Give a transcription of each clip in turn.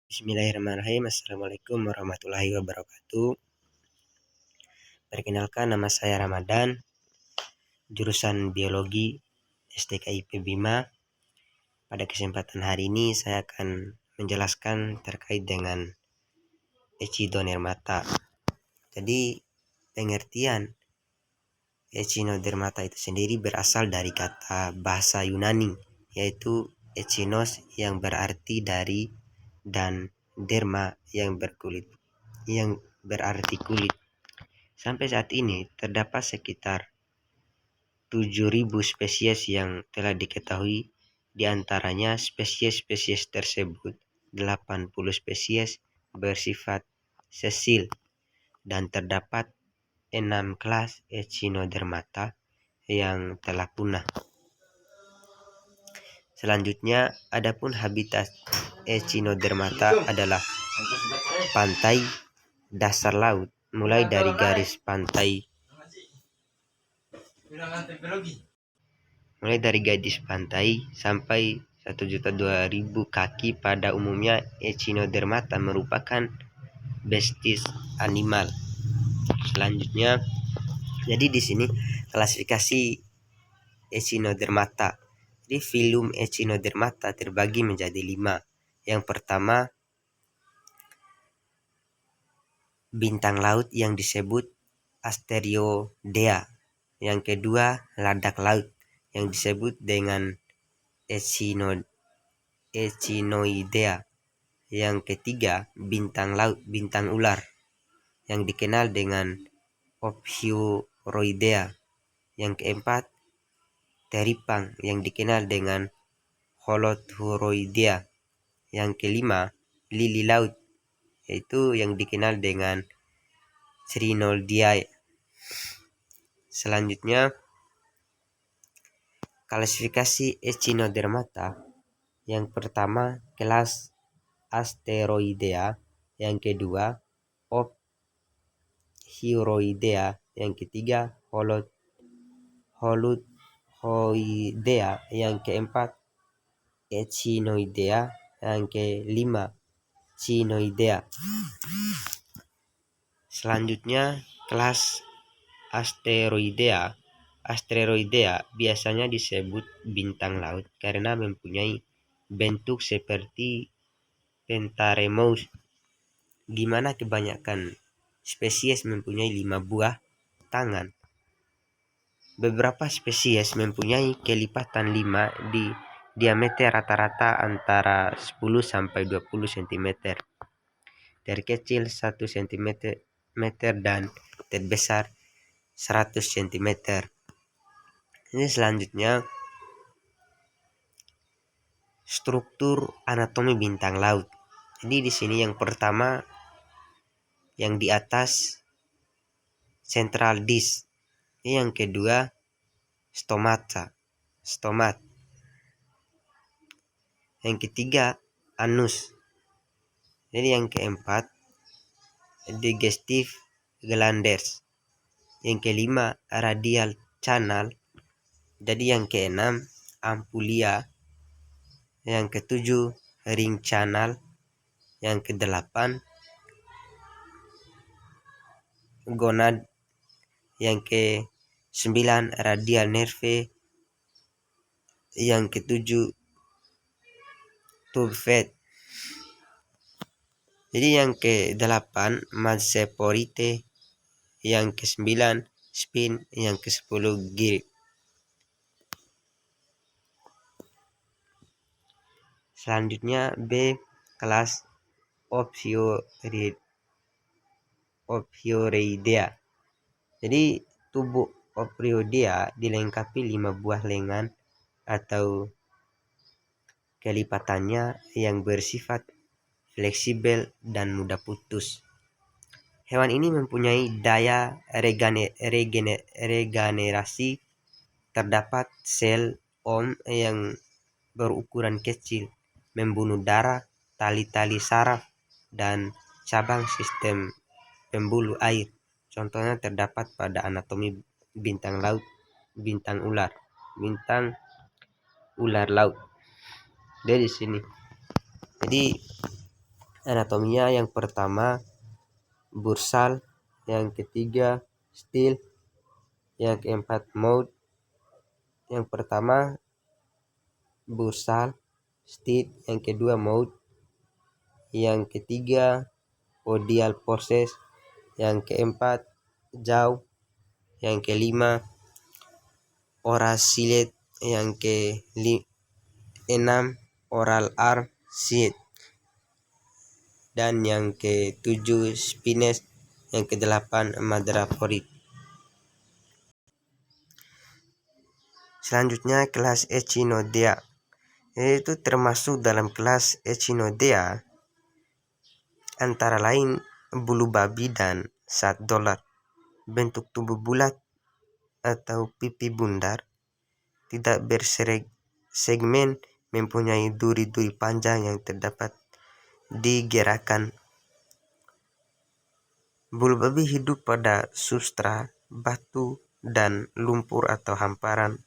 Bismillahirrahmanirrahim. Assalamualaikum warahmatullahi wabarakatuh. Perkenalkan, nama saya Ramadan, jurusan Biologi STKIP Bima. Pada kesempatan hari ini saya akan menjelaskan terkait dengan Echinodermata. Jadi pengertian Echinodermata itu sendiri berasal dari kata bahasa Yunani, yaitu echinos yang berarti dari dan derma yang berarti kulit. Sampai saat ini terdapat sekitar 7.000 spesies yang telah diketahui. Di antaranya spesies-spesies tersebut 80 spesies bersifat sesil dan terdapat 6 kelas Echinodermata yang telah punah. Selanjutnya, adapun habitat Echinodermata adalah pantai, dasar laut, mulai dari garis pantai sampai 1.200.000 kaki. Pada umumnya Echinodermata merupakan bestis animal. Selanjutnya, jadi di sini klasifikasi Echinodermata. Jadi filum Echinodermata terbagi menjadi 5. Yang pertama, bintang laut yang disebut Asteriodea. Yang kedua, ladak laut yang disebut dengan Echinoidea. Yang ketiga, bintang laut, bintang ular yang dikenal dengan Ophiuroidea. Yang keempat, teripang yang dikenal dengan Holothuroidea. Yang kelima, lili laut, yaitu yang dikenal dengan Crinoldiae. Selanjutnya, klasifikasi Echinodermata. Yang pertama, kelas Asteroidea. Yang kedua, Ophiuroidea. Yang ketiga, Holothuroidea. Yang keempat, Echinoidea. Yang kelima, Cinoidea. Selanjutnya, kelas Asteroidea. Asteroidea biasanya disebut bintang laut karena mempunyai bentuk seperti Pentaremouse, di mana kebanyakan spesies mempunyai 5 buah tangan. Beberapa spesies mempunyai kelipatan 5 di diameter rata-rata antara 10 sampai 20 cm. Terkecil 1 cm dan terbesar 100 cm. Ini selanjutnya, struktur anatomi bintang laut. Jadi di sini yang pertama, yang di atas central disc. Yang kedua, stomat. Yang ketiga, anus. Jadi yang keempat, digestive glandes. Yang kelima, radial canal. Jadi yang keenam, ampulia. Yang ketujuh, ring canal. Yang kedelapan, gonad. Yang ke-9, radial nerve. Yang ke-7, tube. Jadi yang ke-8, Madseporite. Yang ke-9, spin. Yang ke-10, gill. Selanjutnya, B, kelas Ophiuroidea. Jadi tubuh Ophiuroidea dilengkapi 5 buah lengan atau kelipatannya yang bersifat fleksibel dan mudah putus. Hewan ini mempunyai daya regenerasi. Terdapat sel yang berukuran kecil, membunuh darah, tali-tali saraf, dan cabang sistem pembuluh air. Contohnya terdapat pada anatomi bintang laut, bintang ular laut. Dari sini. Jadi Anatominya yang pertama bursal, yang ketiga steel, yang keempat mouth. Yang pertama bursal, steel, yang kedua mouth, yang ketiga podial process, yang keempat jaw, yang kelima oral ciliate, yang keenam oral arm ciliate, dan yang ketujuh spines, yang kedelapan madreporic. Selanjutnya kelas Echinodea, yaitu termasuk dalam kelas Echinodea antara lain bulu babi dan sat dolar. Bentuk tubuh bulat atau pipi bundar, tidak bersegmen, mempunyai duri-duri panjang yang terdapat di gerakan. Bulu babi hidup pada substrat, batu, dan lumpur atau hamparan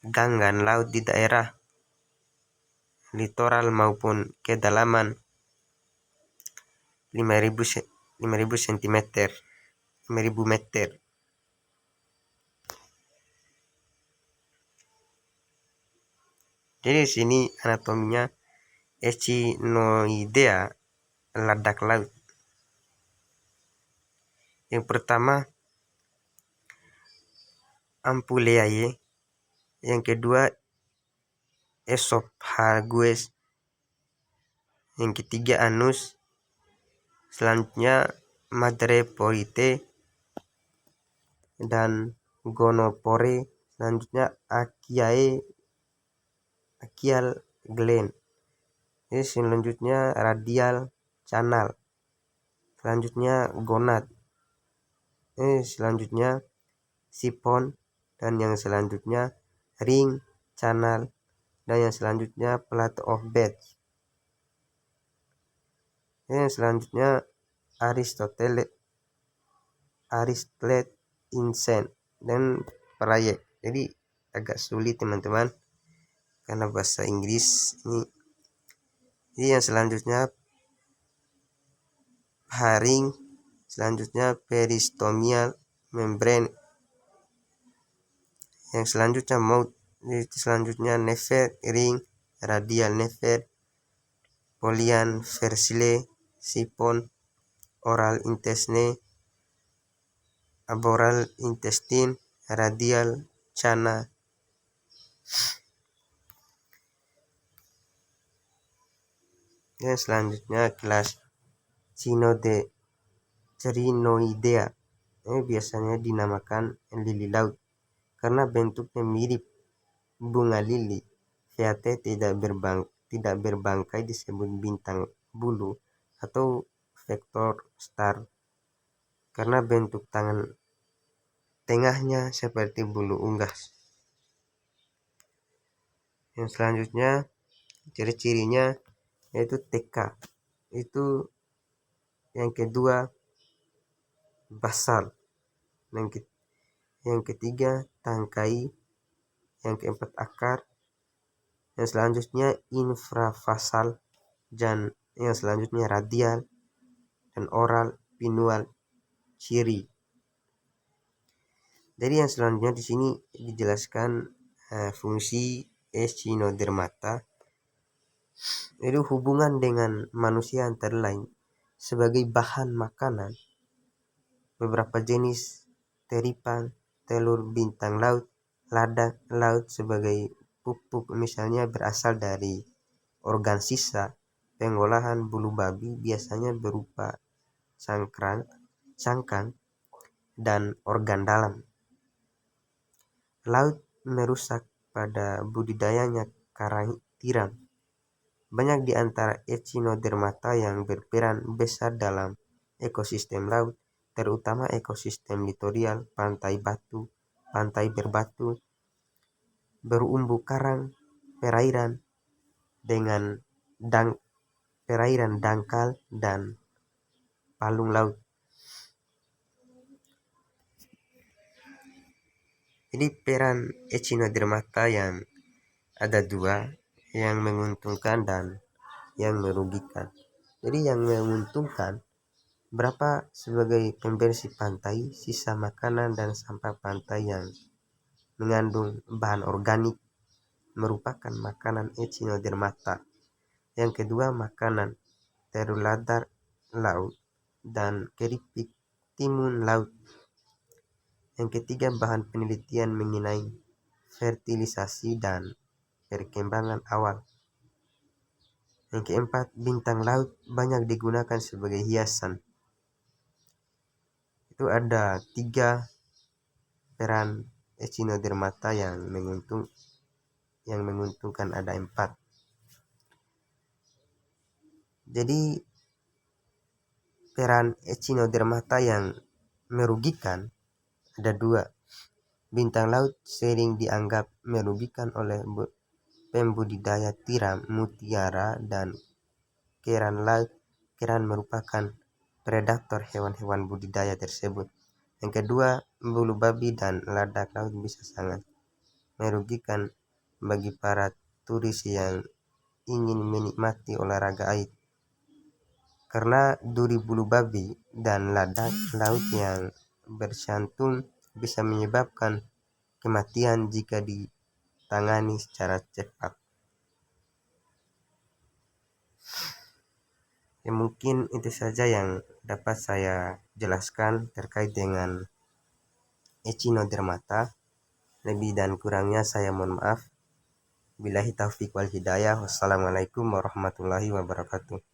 ganggan laut di daerah litoral maupun kedalaman 5.000 meter. Jadi di sini anatominya Echinoidea ladak laut. Yang pertama Ampuleae, yang kedua esophagus, yang ketiga anus, selanjutnya madreporite dan gonopore, selanjutnya achial gland. Ini selanjutnya radial canal, selanjutnya gonad, ini selanjutnya sipon, dan yang selanjutnya ring canal, dan yang selanjutnya plateau of Betz. Yang selanjutnya Aristotle Insect dan proyek. Jadi agak sulit teman-teman karena bahasa Inggris ini. Jadi yang selanjutnya haring, selanjutnya peristomial membrane, yang selanjutnya mouth, selanjutnya nefer ring, radial nefer, polian versile, sipon, oral intestine, aboral intestine, radial chana. Yang selanjutnya kelas Crinoidea. Ini biasanya dinamakan lili laut karena bentuknya mirip bunga lili. VAT tidak berbangkai disebut bintang bulu atau vektor star karena bentuk tangan tengahnya seperti bulu unggas. Yang selanjutnya ciri-cirinya yaitu TK, itu yang kedua basal, yang ketiga tangkai, yang keempat akar, yang selanjutnya infrafasal, dan yang selanjutnya radial dan oral pinual ciri. Jadi yang selanjutnya di sini dijelaskan fungsi Echinodermata, itu hubungan dengan manusia antara lain sebagai bahan makanan beberapa jenis teripan, telur bintang laut, ladak laut sebagai pupuk misalnya berasal dari organ sisa pengolahan bulu babi biasanya berupa cangkang dan organ dalam. Laut merusak pada budidayanya karang tiram. Banyak di antara Echinodermata yang berperan besar dalam ekosistem laut, terutama ekosistem litorial, pantai berbatu, berumbu karang, perairan dangkal, dan palung laut. Jadi peran Echinodermata yang ada dua, yang menguntungkan dan yang merugikan. Jadi yang menguntungkan berapa sebagai pembersih pantai, sisa makanan dan sampah pantai yang mengandung bahan organik merupakan makanan Echinodermata. Yang kedua, makanan terulatar laut dan keripik timun laut. Yang ketiga, bahan penelitian mengenai fertilisasi dan perkembangan awal. Yang keempat, bintang laut banyak digunakan sebagai hiasan. Itu ada 3 peran Echinodermata yang menguntungkan ada 4. Jadi peran Echinodermata yang merugikan ada 2. Bintang laut sering dianggap merugikan oleh pembudidaya tiram, mutiara, dan kerang laut. Kerang merupakan predator hewan-hewan budidaya tersebut. Yang kedua, bulu babi dan ladak laut bisa sangat merugikan bagi para turis yang ingin menikmati olahraga air. Karena duri bulu babi dan ladak laut yang bersantum bisa menyebabkan kematian jika ditangani secara cepat. Ya, mungkin itu saja yang dapat saya jelaskan terkait dengan Echinodermata. Lebih dan kurangnya saya mohon maaf. Billahi taufiq wal hidayah. Wassalamualaikum warahmatullahi wabarakatuh.